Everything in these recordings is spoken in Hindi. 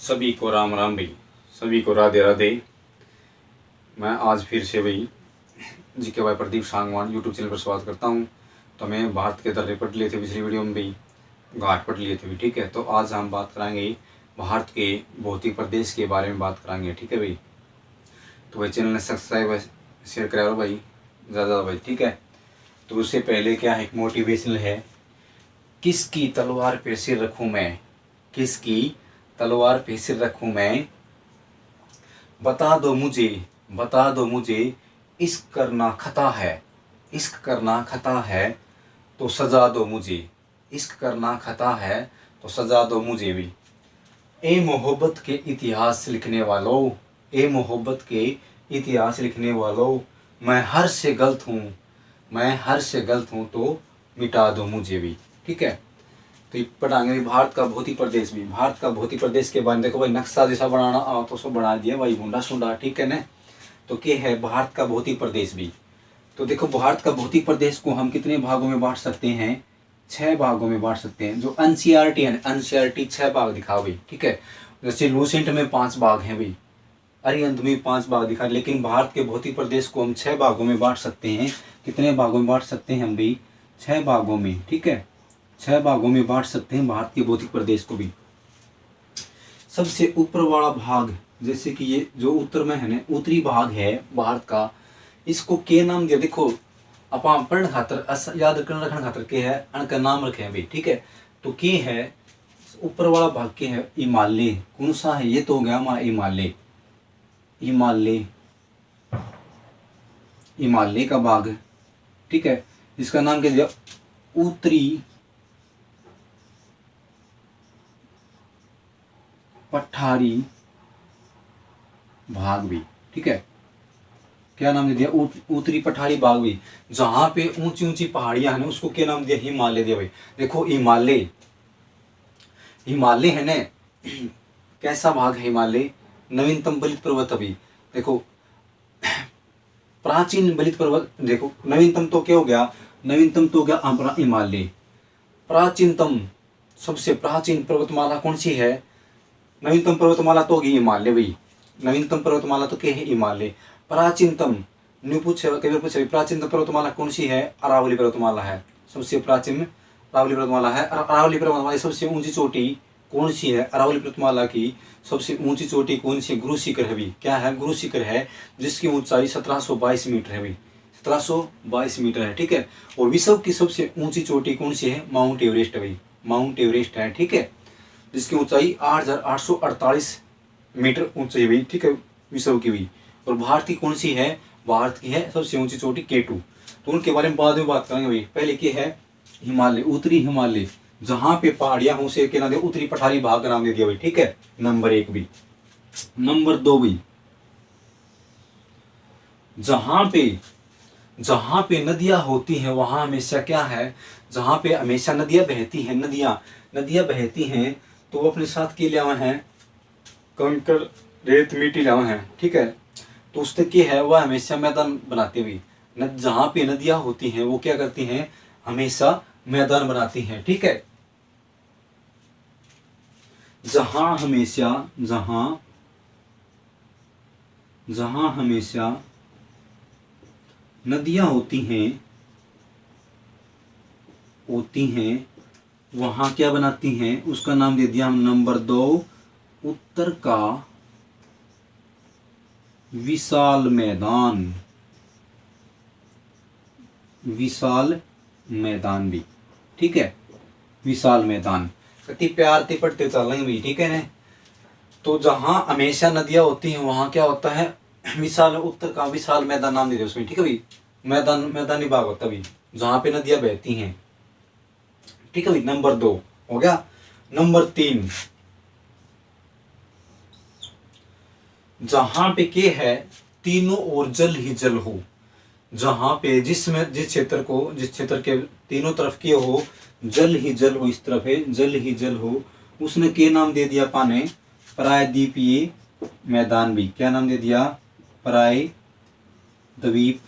सभी को राम राम भाई, सभी को राधे राधे। मैं आज फिर से भाई जीके भाई प्रदीप सांगवान यूट्यूब चैनल पर स्वागत करता हूं। तो मैं भारत के दर्रे पढ़ लिए थे पिछली वीडियो में भाई, घाट पढ़ लिए थे भी, ठीक है। तो आज हम बात कराएंगे भारत के भौतिक प्रदेश के बारे में बात कराएंगे, ठीक है भाई। तो भाई चैनल ने सब्सक्राइब शेयर करा भाई ज़्यादा भाई, ठीक है। तो उससे पहले क्या है, एक मोटिवेशनल है। किसकी तलवार पे सिर रखूँ मैं, किसकी तलवार पे सिर रखूँ मैं, बता दो मुझे, बता दो मुझे, इश्क करना खता है, इश्क करना खता है तो सजा दो मुझे, इश्क करना खता है तो सजा दो मुझे भी। ए मोहब्बत के इतिहास लिखने वालों, ए मोहब्बत के इतिहास लिखने वालों, मैं हर से गलत हूँ, मैं हर से गलत हूँ तो मिटा दो मुझे भी, ठीक है। तो ये पढ़ाएंगे भारत का भौतिक प्रदेश भी, भारत का भौतिक प्रदेश के बारे में देखो भाई, नक्शा जैसा बनाना आओ तो सब बना दिया भाई, मुंडा सुंडा, ठीक है ना। तो क्या है भारत का भौतिक प्रदेश भी। तो देखो भारत का भौतिक प्रदेश को हम कितने भागों में बांट सकते हैं, 6 भागों में बांट सकते हैं। जो एनसीईआरटी है, एनसीईआरटी 6 भाग दिखाओ भाई, ठीक है। जैसे लूसेंट में 5 भाग हैं भाई, अरिहंत में 5 भाग दिखा, लेकिन भारत के भौतिक प्रदेश को हम 6 भागों में बांट सकते हैं। कितने भागों में बांट सकते हैं हम भाई, 6 भागों में, ठीक है। 6 भागों में बांट सकते हैं भारत के भौतिक प्रदेश को भी। सबसे ऊपर वाला भाग, जैसे कि ये जो उत्तर में है ना, उत्तरी भाग है भारत का, इसको के नाम दिया। देखो अपन पढ़ने खातर याद करने रखने खातर के है, अनका नाम रखे हैं भाई, ठीक है। तो के है ऊपर वाला भाग के है हिमालय। कौन सा है ये, तो हो गया हमारा हिमालय, हिमालय, हिमालय का भाग, ठीक है। इसका नाम क्या दिया, उत्तरी पठारी भाग भी, ठीक है। क्या नाम दे दिया, उत्तरी पठारी भाग भी। जहां पे ऊंची ऊंची पहाड़ियां हैं उसको क्या नाम दिया, हिमालय दिया भाई। देखो हिमालय, हिमालय है ना, कैसा भाग है हिमालय, नवीनतम बलित पर्वत। अभी देखो प्राचीन बलित पर्वत, देखो नवीनतम तो क्या हो गया, नवीनतम तो हो गया अपना हिमालय। प्राचीनतम, सबसे प्राचीन पर्वतमाला कौन सी है, नवीनतम पर्वतमाला तो होगी हिमालय भाई, नवीनतम पर्वतमाला तो क्या है, हिमालय। प्राचीनतम प्राचीनतम पर्वतमाला कौन सी है, अरावली पर्वतमाला है, सबसे प्राचीन अरावली पर्वतमाला है। अरावली पर्वतमाला सबसे ऊंची चोटी कौन सी है, अरावली पर्वतमाला की सबसे ऊंची चोटी कौन सी, गुरु शिखर है भाई। क्या है, गुरु शिखर है, जिसकी ऊंचाई 1722 मीटर है भाई, 1722 मीटर है, ठीक है। और विश्व की सबसे ऊंची चोटी कौन सी है, माउंट एवरेस्ट है भाई, माउंट एवरेस्ट है, ठीक है, जिसकी ऊंचाई 8848 मीटर ऊंचाई हुई, ठीक है, विश्व की भी। और भारत की कौन सी है, भारत की है सबसे ऊंची चोटी K2। तो उनके बारे में बाद में बात करेंगे भाई। पहले की है हिमालय, उत्तरी हिमालय, जहां पे पहाड़ियां हो उसे क्या नाम दिया, उत्तरी पठारी भाग का नाम दे दिया भाई, ठीक है, नंबर 1 भी। नंबर 2 भाई, जहां पे नदियां होती हैं वहां हमेशा क्या है, जहां पे हमेशा नदियां बहती हैं, नदियां बहती हैं, तो वो अपने साथ के लिया है कंकड़ रेत मिट्टी लावा है, ठीक है। तो उससे क्या है, वह हमेशा मैदान बनाती हुई, जहां पे नदियां होती हैं वो क्या करती हैं, हमेशा मैदान बनाती हैं, ठीक है। जहां हमेशा नदियां होती हैं वहां क्या बनाती हैं, उसका नाम दे दिया हम नंबर 2, उत्तर का विशाल मैदान, विशाल मैदान भी, ठीक है, विशाल मैदान। कति प्यार ते पढ़ते चल रहे भी, ठीक है ना। तो जहां हमेशा नदियां होती हैं वहां क्या होता है, विशाल, उत्तर का विशाल मैदान नाम दे दिया उसमें, ठीक है भाई। मैदानी भाग होता है जहां पे नदियां बहती हैं, ठीक है भाई। नंबर 2 हो गया। नंबर 3, जहां पे के है तीनों ओर जल ही जल हो, जहां पे जिस क्षेत्र के तीनों तरफ के हो जल ही जल हो, इस तरफ है जल ही जल हो, उसने के नाम दे दिया पाने, प्रायद्वीपीय मैदान भी। क्या नाम दे दिया, प्रायद्वीप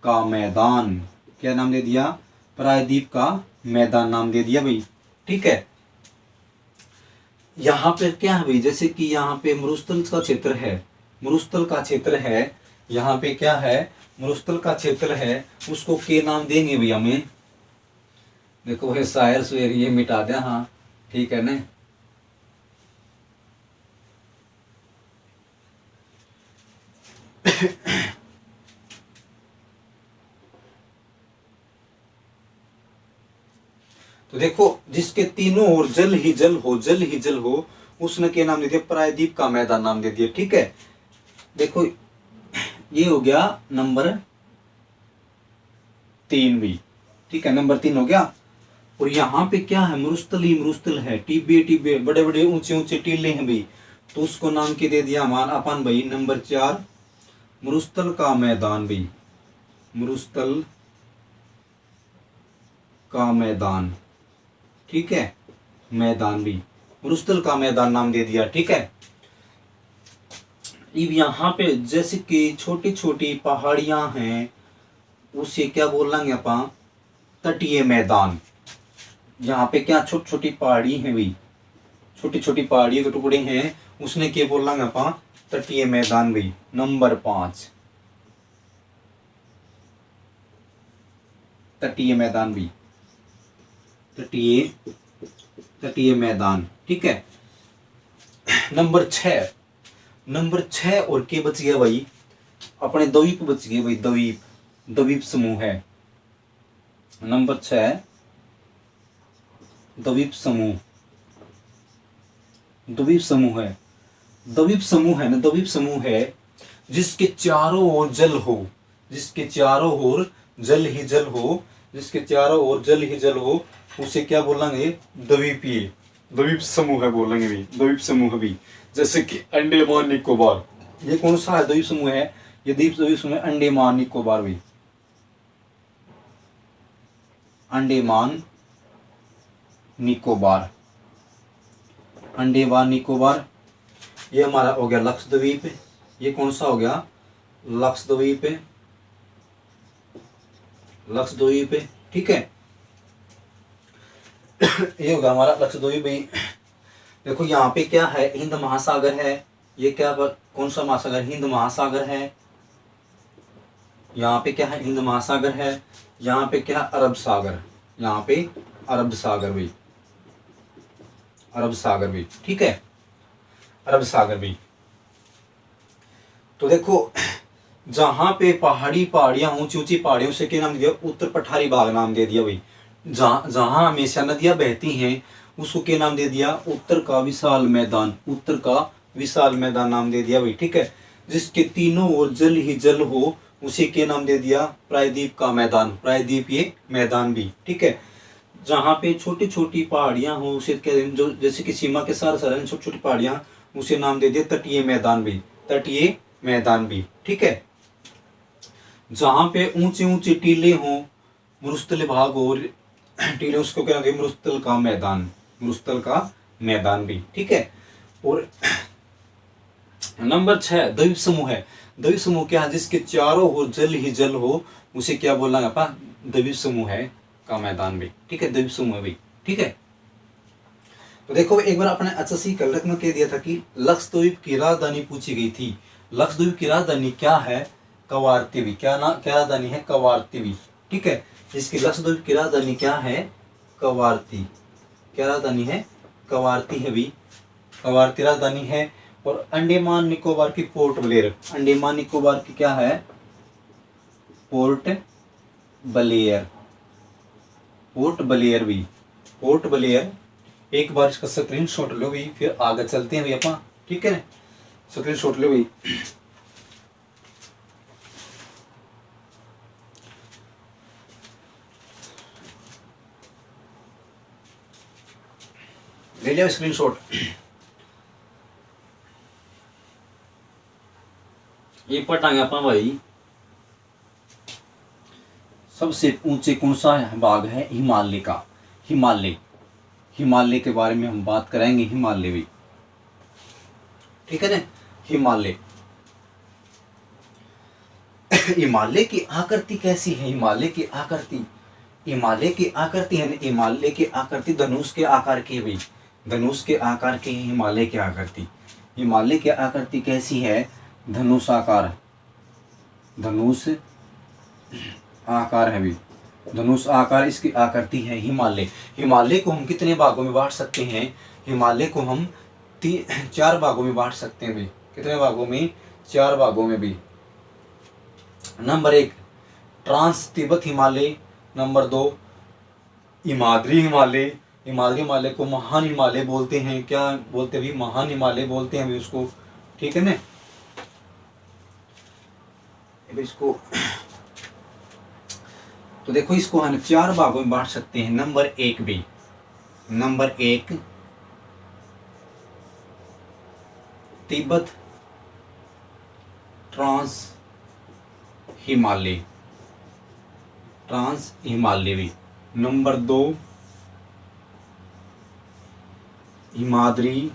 का मैदान। क्या नाम दे दिया, प्रायद्वीप का मैदान नाम दे दिया भाई, ठीक है। यहाँ पे क्या है भाई, जैसे कि यहाँ पे मरुस्थल का क्षेत्र है, मरुस्थल का क्षेत्र है, यहाँ पे क्या है, मरुस्थल का क्षेत्र है, उसको के नाम देंगे भैया हमें। देखो भाई शायर सुएर ये मिटा दें, हाँ ठीक है ना। तो देखो जिसके तीनों ओर जल ही जल हो, जल ही जल हो, उसने क्या नाम दे दिया, प्रायद्वीप का मैदान नाम दे दिया। ठीक है, देखो ये हो गया नंबर 3 भी। ठीक है, नंबर 3 हो गया। और यहाँ पे क्या है, मरुस्थल ही मरुस्थल है, टिब्बे टिब्बे बड़े बड़े ऊंचे ऊंचे टीले हैं भाई, तो उसको नाम के दे दिया हमारा अपन भाई नंबर 4 मरुस्थल का मैदान भाई, मरुस्थल का मैदान। ठीक है, मैदान भी मरुस्थल का मैदान नाम दे दिया। ठीक है, अब यहाँ पे जैसे कि छोटी छोटी पहाड़ियां हैं, उसे क्या बोलेंगे अपन, तटीय मैदान। यहाँ पे क्या छोटी छोटी पहाड़ी है भाई, छोटी छोटी पहाड़ियों के टुकड़े हैं, उसने क्या बोलेंगे अपन, तटीय मैदान भाई, नंबर 5 तटीय मैदान भी, तटीय तटीय मैदान। ठीक है, नंबर 6, नंबर 6 और के बच गया भाई, अपने द्वीप बच गए भाई, द्वीप, द्वीप समूह है। नंबर 6 द्वीप समूह, द्वीप समूह है, द्वीप समूह है ना, द्वीप समूह है जिसके चारों ओर जल हो, जिसके चारों ओर जल ही जल हो, जिसके चारों ओर जल ही जल हो, उसे क्या बोलेंगे, द्वीपीय, द्वीप समूह है बोलेंगे भी, द्वीप समूह भी। जैसे कि अंडमान निकोबार, ये कौन सा है द्वीप समूह है, ये द्वीप समूह अंडमान निकोबार भी, अंडमान निकोबार, अंडमान निकोबार। ये हमारा हो गया लक्षद्वीप, ये कौन सा हो गया, लक्षद्वीप, लक्षद्वीप। ठीक है, ये होगा हमारा लक्षद्वीप भाई। देखो यहाँ पे क्या है, हिंद महासागर है, ये क्या कौन सा महासागर, हिंद महासागर है। यहाँ पे क्या है, हिंद महासागर है। यहाँ पे क्या, अरब सागर, यहाँ पे अरब सागर भी, अरब सागर भी। ठीक है, अरब सागर भी। तो देखो जहां पे पहाड़ियां ऊंची ऊंची पहाड़ियों से क्या नाम दिया, उत्तर पठारी भाग नाम दे दिया भाई। जहां हमेशा नदियां बहती हैं उसको क्या नाम दे दिया, उत्तर का विशाल मैदान, उत्तर का विशाल मैदान नाम दे दिया भाई। ठीक है, जिसके तीनों ओर जल ही जल हो, उसे क्या नाम दे दिया, प्रायद्वीप का मैदान, प्रायद्वीपीय मैदान भी। ठीक है, जहाँ पे छोटी छोटी पहाड़ियां हो उसे क्या, जो जैसे कि सीमा के सारे सारे छोटी छोटी पहाड़ियां, उसे नाम दे दिया तटीय मैदान भी, तटीय मैदान भी। ठीक है, जहाँ पे ऊंचे ऊंचे टीले हों, मरुस्थल भाग और टीले, उसको क्या नाम दिया, मरुस्थल का मैदान, मरुस्थल का मैदान भी। ठीक है, और नंबर 6 द्वीप समूह है। द्वीप समूह क्या है, जिसके चारों ओर जल ही जल हो, उसे क्या बोलना है अपा, द्वीप समूह है का मैदान भी। ठीक है, द्वीप समूह भी। ठीक है, तो देखो एक बार अपने एसएससी कलरक में कह दिया था कि लक्षद्वीप की राजधानी पूछी गई थी। लक्षद्वीप की राजधानी क्या है, कवारतीवी। क्या राजधानी है, कवारतीवी। ठीक है, इसकी लक्षद्वीप की राजधानी क्या है, कवारती। क्या राजधानी है, कवारती है भी, कवारती राजधानी है। और अंडमान निकोबार की पोर्ट ब्लेयर, अंडमान निकोबार की क्या है, पोर्ट ब्लेयर, पोर्ट ब्लेयर भी, पोर्ट ब्लेयर। एक बार इसका स्क्रीन शॉट लो भी, फिर आगे चलते हैं भी अपना। ठीक है, स्क्रीन शॉट लो भी। ले लिया स्क्रीन शॉट। ये पटांगे अपना भाई, सबसे ऊंचे कौन सा भाग है, हिमालय का, हिमालय, हिमालय के बारे में हम बात करेंगे, हिमालय भी। ठीक है ना, हिमालय। हिमालय की आकृति कैसी है, हिमालय की आकृति, हिमालय की आकृति है ना, हिमालय की आकृति धनुष के आकार की भाई, धनुष के आकार के हिमालय की आकृति। हिमालय की आकृति कैसी है? धनुष आकार, धनुष आकार है भी, धनुष आकार इसकी आकृति है हिमालय। हिमालय को हम कितने भागों में बांट सकते हैं? हिमालय को हम 4 भागों में बांट सकते हैं भी। कितने भागों में? 4 भागों में भी। Number 1 trans Tibet Himalaya, number 2 Himadri Himalaya. Himadri Himalaya को महान हिमालय बोलते हैं। क्या बोलते हैं भी? महान हिमालय बोलते हैं भी उसको, ठीक है ना। इसको तो देखो, इसको हम 4 भागों में बांट सकते हैं। नंबर 1 भी, number 1 Tibet trans Himalaya, trans Himalaya भी। नंबर 2 हिमाद्री,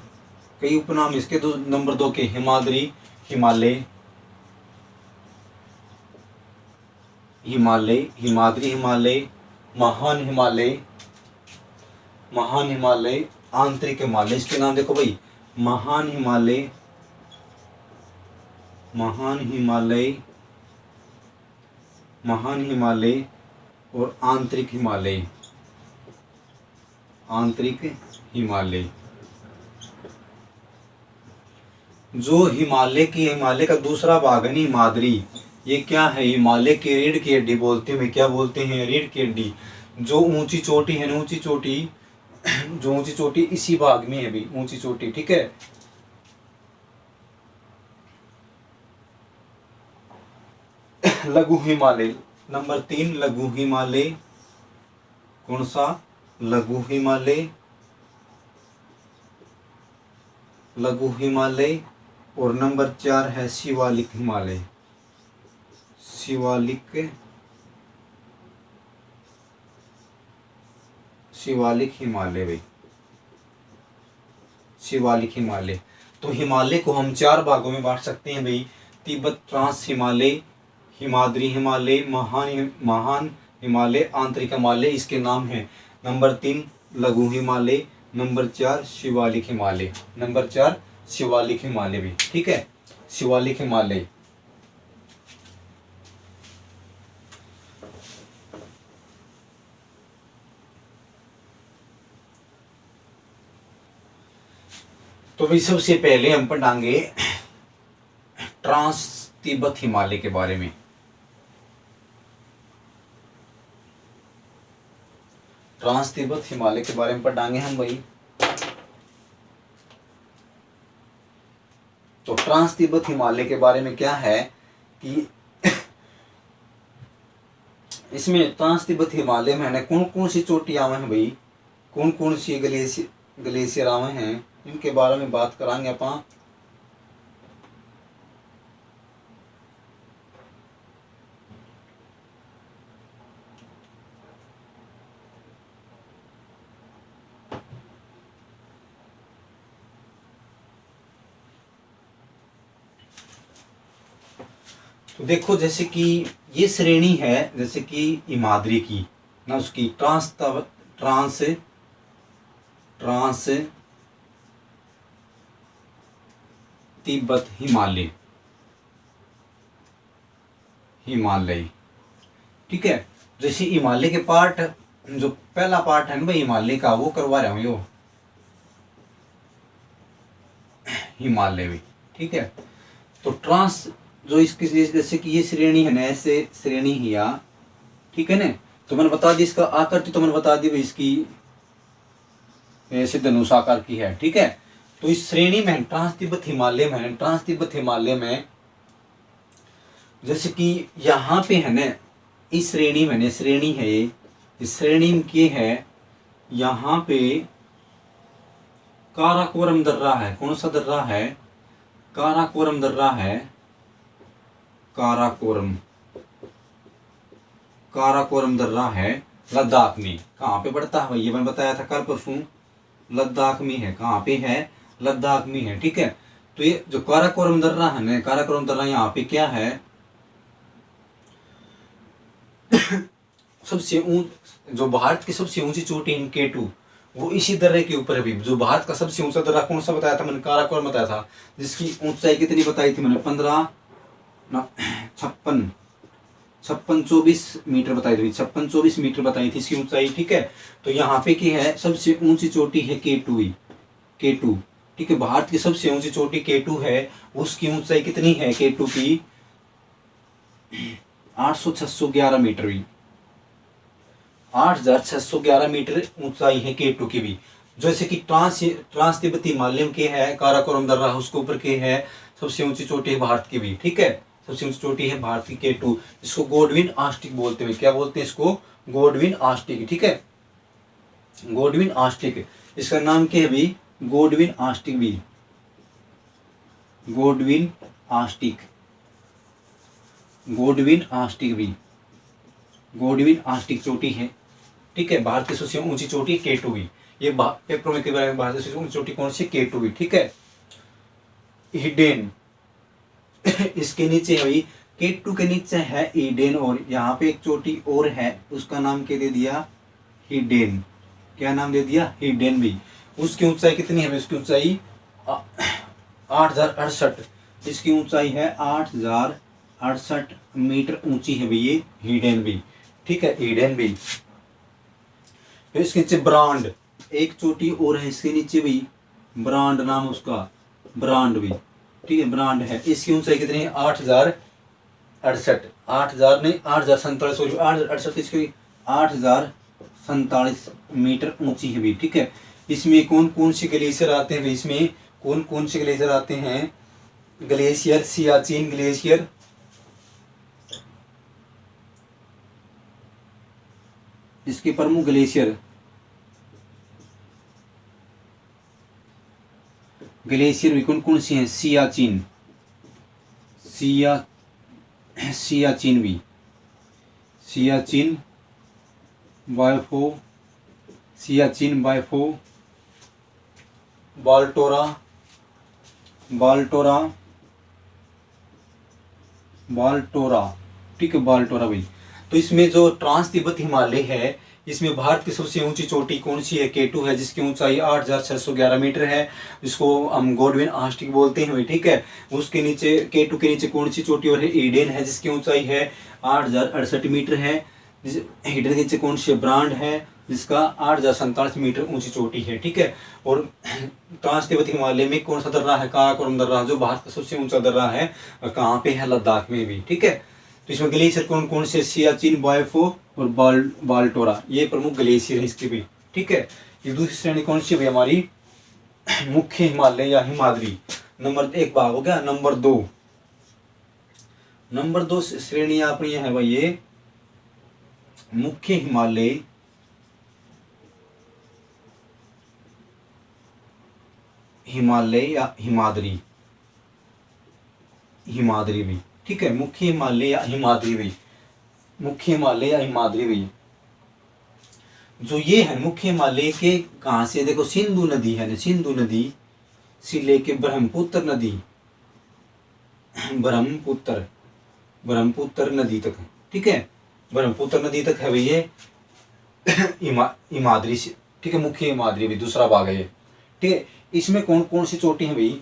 कई उपनाम इसके दो, नंबर 2 के हिमाद्री हिमालय, हिमालय, हिमाद्री हिमालय, महान हिमालय, महान हिमालय, आंतरिक हिमालय। इसके नाम देखो भाई, महान हिमालय, महान हिमालय, महान हिमालय और आंतरिक हिमालय, आंतरिक हिमालय। जो हिमालय का दूसरा भाग है हिमाद्री, ये क्या है? हिमालय की रीढ़ की हड्डी बोलते हैं। क्या बोलते हैं? रीढ़ की हड्डी। जो ऊंची चोटी है ना, ऊंची चोटी, जो ऊंची चोटी इसी भाग में है भी, ऊंची चोटी, ठीक है। लघु हिमालय, नंबर 3 लघु हिमालय। कौन सा? लघु हिमालय, लघु हिमालय। और नंबर 4 है शिवालिक हिमालय, शिवालिक, शिवालिक हिमालय भाई, शिवालिक हिमालय। तो हिमालय को हम 4 भागों में बांट सकते हैं भाई। तिब्बत ट्रांस हिमालय, हिमाद्री हिमालय, महान हिमालय, आंतरिक हिमालय। इसके नाम हैं नंबर 3 लघु हिमालय, नंबर 4 शिवालिक हिमालय, नंबर 4 शिवालिक हिमालय भी, ठीक है। शिवालिक हिमालय। तो भाई सबसे पहले हम पढ़ाएंगे ट्रांस तिब्बत हिमालय के बारे में। ट्रांस तिब्बत हिमालय के बारे में पढ़ाएंगे हम भाई। तो ट्रांस तिब्बत हिमालय के बारे में क्या है कि इसमें ट्रांस तिब्बत हिमालय में कौन कौन सी चोटियां हैं भाई, कौन कौन सी ग्लेशियर आवे हैं, इनके बारे में बात करांगे अपन। तो देखो, जैसे कि ये श्रेणी है, जैसे कि हिमाद्री की ना, उसकी ट्रांस तिब्बत हिमालय, हिमालय, ठीक है। जैसे हिमालय के पार्ट, जो पहला पार्ट है ना भाई हिमालय का, वो करवा रहा हूं यो हिमालय भी, ठीक है। तो ट्रांस जो इसकी, जैसे कि ये श्रेणी है ना, ऐसे श्रेणी ही या, ठीक है ना। तो मैंने बता दी इसका आकृति, तो मैंने बता दी भाई इसकी ऐसे धनुष आकार की है, ठीक है। तो इस श्रेणी में ट्रांस तिब्बत हिमालय में, ट्रांस तिब्बत हिमालय में जैसे कि यहाँ पे है ना, इस श्रेणी में श्रेणी है ये, इस श्रेणी में क्या है, यहाँ पे काराकोरम दर्रा है। कौन सा दर्रा है? काराकोरम दर्रा है, काराकोरम, काराकोरम दर्रा है लद्दाख में। कहाँ पे पड़ता है? ये मैंने बताया था कल परसों, लद्दाख में है। कहाँ पे है? लद्दाख में है, ठीक है। तो ये जो काराकोरम दर्रा है ना, काराकोरम दर्रा यहाँ पे क्या है, सबसे जो भारत की सबसे ऊंची चोटी है K2, वो इसी दर्रे के ऊपर है भी। जो भारत का सबसे ऊंचा दर्रा कौन सा बताया था मैंने, काराकोरम बताया था, जिसकी ऊंचाई कितनी बताई थी मैंने, 56-24 मीटर बताई थी, 56-24 मीटर बताई थी इसकी ऊंचाई। ठीक है, तो यहाँ पे की है सबसे ऊंची चोटी है K2 ही, K2। ठीक है, भारत की सबसे ऊंची चोटी K2 है, उसकी ऊंचाई कितनी है K2 की, 8,611 मीटर भी, 8,611 मीटर ऊंचाई है K2 की भी। जैसे कि ट्रांस तिब्बती हिमालय के है काराकोरम दर्रा, उसके ऊपर के है सबसे ऊंची चोटी है भारत की भी। ठीक है, सबसे ऊंची चोटी है भारत की K2, इसको गोडविन आस्टिक बोलते हैं। क्या बोलते हैं इसको, गोडविन आस्टिक। ठीक है, गोडविन आस्टिक, इसका नाम क्या है भी, गोडविन आस्टिक भी, गोडविन आस्टिक, गोडविन आस्टिक भी, गोडविन आस्टिक चोटी है। ठीक है, भारत की सबसे ऊंची चोटी K2 भी। ये पेपरों में भारत की सबसे ऊंची चोटी कौन सी, K2 भी। ठीक है, ईडेन इसके नीचे है भाई, K2 के नीचे है ईडेन, और यहाँ पे एक चोटी और है, उसका नाम क्या दे दिया, हीडेन। क्या नाम दे दिया, हीडेन भी। उसकी ऊंचाई कितनी है, उसकी ऊंचाई 8,068, इसकी ऊंचाई है 8,068 मीटर ऊंची है भाई ये हीडेन भी। ठीक है, हीडेन भी। फिर इसके नीचे ब्रांड, एक चोटी और है इसके नीचे भी, ब्रांड नाम उसका, ब्रांड भी। ठीक है, ब्रांड है, इसकी ऊंचाई कितनी है, 8,068, 8,000 नहीं 8,047, सॉरी 8,068, इसकी 8,047 मीटर ऊंची है भी। ठीक है, इसमें कौन कौन से ग्लेशियर आते हैं, इसमें कौन कौन से ग्लेशियर आते हैं, ग्लेशियर सियाचिन ग्लेशियर, इसके प्रमुख ग्लेशियर, ग्लेशियर भी कौन कौन सी हैं, सियाचिन, सियाचिन भी, सियाचिन बायफो, सियाचिन बायफो, बाल्टोरा, बाल्टोरा, बाल्टोरा। ठीक है, बाल्टोरा भाई। तो इसमें जो ट्रांस तिब्बत हिमालय है, इसमें भारत की सबसे ऊंची चोटी कौन सी है, K2 है, जिसकी ऊंचाई 8,611 मीटर है, जिसको हम गोडविन आस्टिक बोलते हैं। ठीक है, उसके नीचे K2 के नीचे कौन सी चोटी और है, ईडेन है, जिसकी ऊंचाई है 8,068 मीटर है। ईडेन के नीचे कौन सी ब्रांड है, जिसका 8,047 मीटर ऊंची चोटी है। ठीक है, और ट्रांस तिब्बत हिमालय में कौन सा दर्रा है, काराकोरम दर्रा, जो भारत का सबसे ऊंचा दर्रा है, कहाँ पे है, लद्दाख में भी। ठीक है, तो इसमें ग्लेशियर कौन कौन से, सियाचिन बायफो और बाल्टोरा, ये प्रमुख ग्लेशियर है इसके भी। ठीक है, ये दूसरी श्रेणी कौन सी है हमारी, मुख्य हिमालय या हिमाद्री। नंबर एक भाग हो गया। नंबर दो श्रेणी अपनी है भाई, ये मुख्य हिमालय, हिमालय या हिमाद्री, हिमाद्री भी। ठीक है, मुख्य हिमालय या हिमाद्री भी, मुख्य हिमालय या हिमाद्री भी। जो ये है मुख्य हिमालय के कहाँ से, देखो सिंधु नदी है ना, सिंधु नदी से लेके ब्रह्मपुत्र नदी, ब्रह्मपुत्र नदी तक। ठीक है, ब्रह्मपुत्र नदी तक है भाई ये हिमाद्री से। ठीक है, मुख्य हिमाद्री भी दूसरा भाग है ये। ठीक है, इसमें कौन कौन सी चोटी है भाई,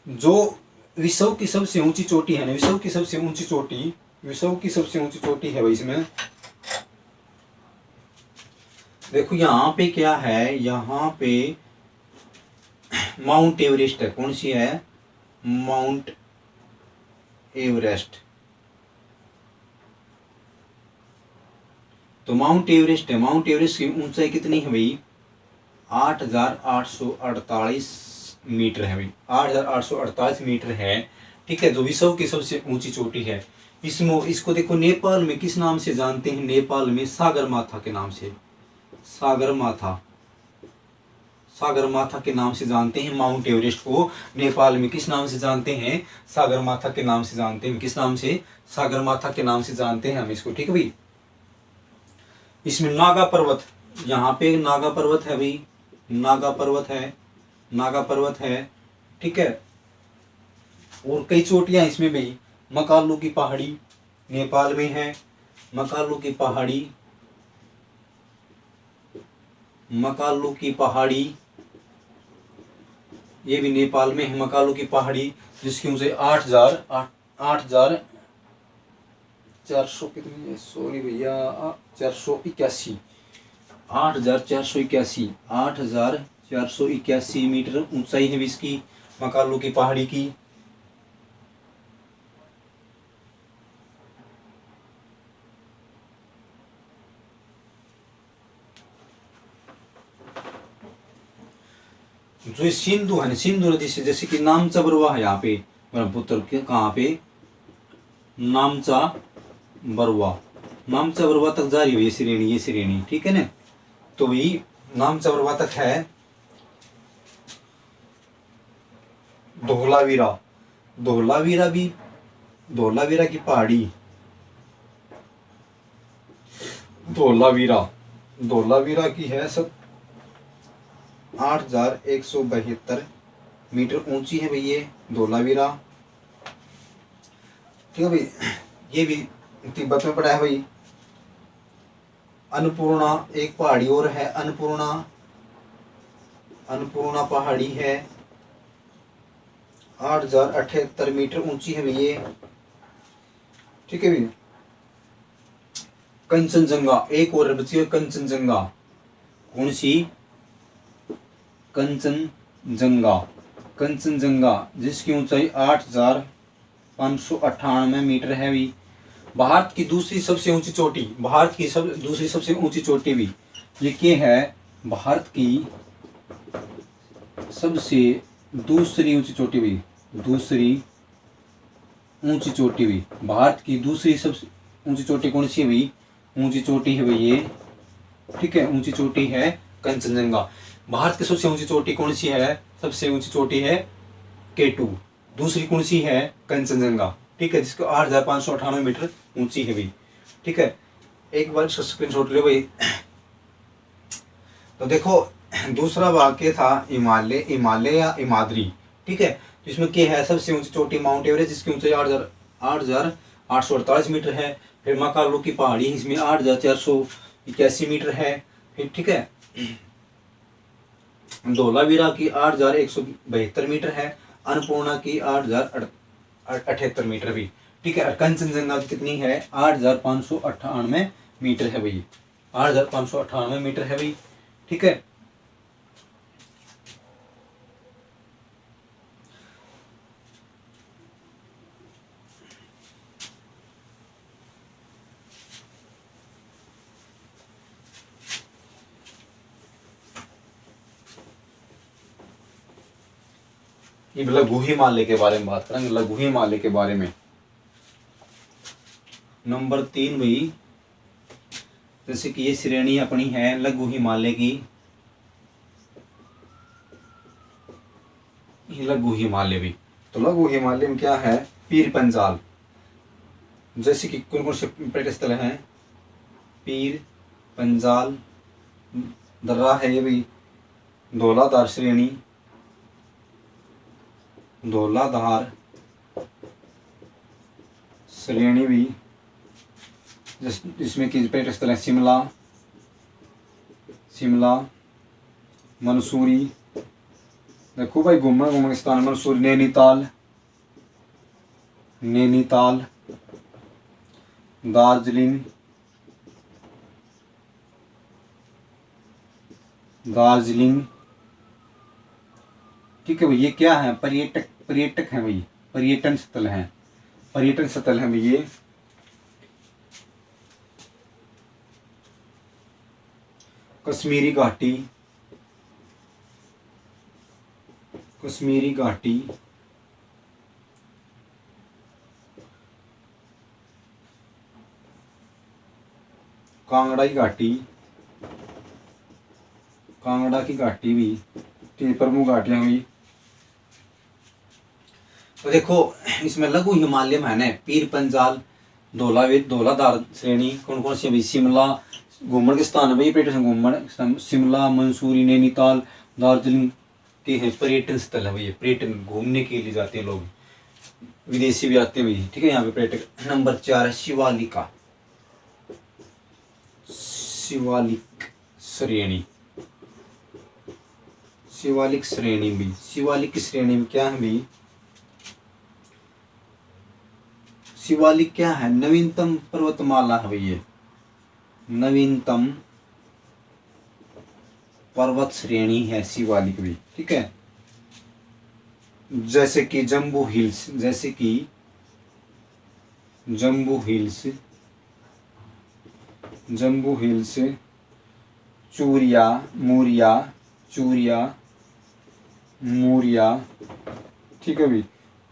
जो विश्व की सबसे ऊंची चोटी है ना, विश्व की सबसे ऊंची चोटी है भाई, इसमें देखो यहाँ पे क्या है, यहाँ पे माउंट एवरेस्ट है। कौन सी है, माउंट एवरेस्ट। तो माउंट एवरेस्ट है, माउंट एवरेस्ट की ऊंचाई कितनी है भाई, 8,848 मीटर है भाई, 8,848 मीटर है। ठीक है, जो विश्व की सबसे ऊंची चोटी है। इसको देखो नेपाल में किस नाम से जानते हैं, नेपाल में सागरमाथा के नाम से, सागरमाथा के नाम से जानते हैं माउंट एवरेस्ट को। नेपाल में किस नाम से जानते हैं, सागरमाथा के नाम से जानते हैं। किस नाम से, सागरमाथा के नाम से जानते हैं हम इसको। ठीक है भाई, इसमें नागा पर्वत, यहाँ पे नागा पर्वत है भाई, नागा पर्वत है। ठीक है, और कई चोटियां इसमें भी, मकालू की पहाड़ी नेपाल में है, मकालू की पहाड़ी, मकालू की पहाड़ी, ये भी नेपाल में है। मकालू की पहाड़ी जिसकी ऊंचाई 8,400 कितनी है, सॉरी भैया, 481, 8,481 मीटर ऊंचाई है इसकी, मकालू की पहाड़ी की। जो सिंधु है ना, सिंधु नदी से, जैसे कि नामचा बरवा है यहाँ पे ब्रह्मपुत्र के, कहाँ पे, नामचा बरवा, नामचा बरवा तक जा रही है ये श्रेणी, ठीक है ना। तो वही नामचा बरवा तक है। धोलावीरा, धोलावीरा भी, धोलावीरा की पहाड़ी, धोलावीरा, धोलावीरा की है सब 8,172 मीटर ऊंची है भाई ये धोलावीरा, ठीक है भाई। ये भी तिब्बत में पड़ा है भाई। अन्नपूर्णा एक पहाड़ी और है, अन्नपूर्णा, अन्नपूर्णा पहाड़ी है 8,078 मीटर ऊंची है भाई ये, ठीक है भाई। कंचनजंगा एक और बची है, कंचनजंगा, कौन सी, कंचनजंगा, कंचनजंगा जिसकी ऊंचाई 8,598 मीटर है भी। भारत की दूसरी सबसे ऊंची चोटी, भारत की दूसरी सबसे ऊंची चोटी भी ये क्या है, भारत की सबसे दूसरी ऊंची चोटी भी, दूसरी ऊंची चोटी भी, भारत की दूसरी सबसे ऊंची चोटी कौन सी है भाई, ऊंची चोटी है भाई ये, ठीक है, ऊंची चोटी है कंचनजंगा। भारत की सबसे ऊंची चोटी कौन सी है, सबसे ऊंची चोटी है K2, दूसरी कौन सी है, कंचनजंगा, ठीक है, जिसको 8,598 मीटर ऊंची है भाई, ठीक है। एक बार स्क्रीनशॉट ले भाई। तो देखो दूसरा वाक्य था हिमालय, हिमालय या हिमाद्री, ठीक है, जिसमें क्या है, सबसे ऊंची चोटी माउंट एवरेस्ट जिसकी ऊंचाई 8,848 मीटर है। फिर मकालू की पहाड़ी इसमें 8,481 मीटर है, फिर ठीक है। धोलावीरा की 8,172 मीटर है, अन्नपूर्णा की 8,078 मीटर भी, ठीक है। कंचनजंगा की कितनी है, 8,598 मीटर है भाई, 8,598 मीटर है भाई, ठीक है। ये लघु हिमालय के बारे में बात करेंगे, लघु हिमालय के बारे में। नंबर 3 भाई, जैसे कि ये श्रेणी अपनी है लघु हिमालय की, ये लघु हिमालय भी। तो लघु हिमालय में क्या है, पीर पंजाल, जैसे कि कौन कौन से पर्यटन स्थल हैं, पीर पंजाल दर्रा है ये भी, धौलाधार श्रेणी, धौलाधार श्रेणी भी, जिसमें कि पर्यटन स्थल है शिमला, शिमला, मंसूरी, देखो भाई घूमने के स्थान, मंसूरी, नैनीताल, नैनीताल, दार्जिलिंग, दार्जिलिंग, ठीक है भाई। ये क्या है, पर्यटक, पर्यटक है भाई, पर्यटन स्थल है, पर्यटन स्थल है भाई ये। कश्मीरी घाटी, कश्मीरी घाटी, कांगड़ा की घाटी, कांगड़ा की घाटी भी, तीन प्रमुख घाटियां हुई। तो देखो इसमें लघु हिमालय में है ना, पीर पंजाल, धौलाधार श्रेणी, कौन कौन सी, शिमला, घूमने के स्थान है भाई, पर्यटन घूमने, शिमला, मंसूरी, नैनीताल, दार्जिलिंग के हैं पर्यटन स्थल है भाई, पर्यटन घूमने के लिए जाते हैं लोग, विदेशी भी आते हैं भाई, ठीक है, यहाँ पे पर्यटक। नंबर 4 है शिवालिका, शिवालिक श्रेणी। शिवालिक श्रेणी भी, शिवालिक श्रेणी में क्या है भी, शिवालिक क्या है, नवीनतम पर्वतमाला है ये, नवीनतम पर्वत श्रेणी है शिवालिक भी, ठीक है। जैसे कि जम्बू हिल्स, जैसे कि जम्बू हिल्स, जम्बू हिल्स, चूरिया मूरिया, चूरिया मूरिया, ठीक है भाई,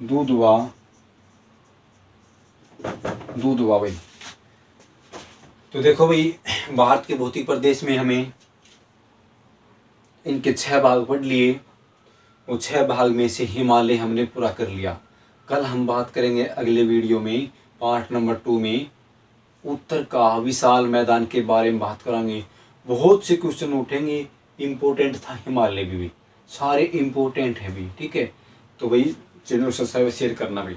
दूधवा, दूधवा भाई। तो देखो भाई, भारत के भौतिक प्रदेश में हमें इनके 6 भाग पढ़ लिए, वो 6 भाग में से हिमालय हमने पूरा कर लिया। कल हम बात करेंगे अगले वीडियो में, पार्ट नंबर 2 में उत्तर का विशाल मैदान के बारे में बात करेंगे। बहुत से क्वेश्चन उठेंगे, इम्पोर्टेंट था हिमालय भी, सारे इम्पोर्टेंट है भी, ठीक है। तो भाई चैनल सब्सक्राइब शेयर करना भाई।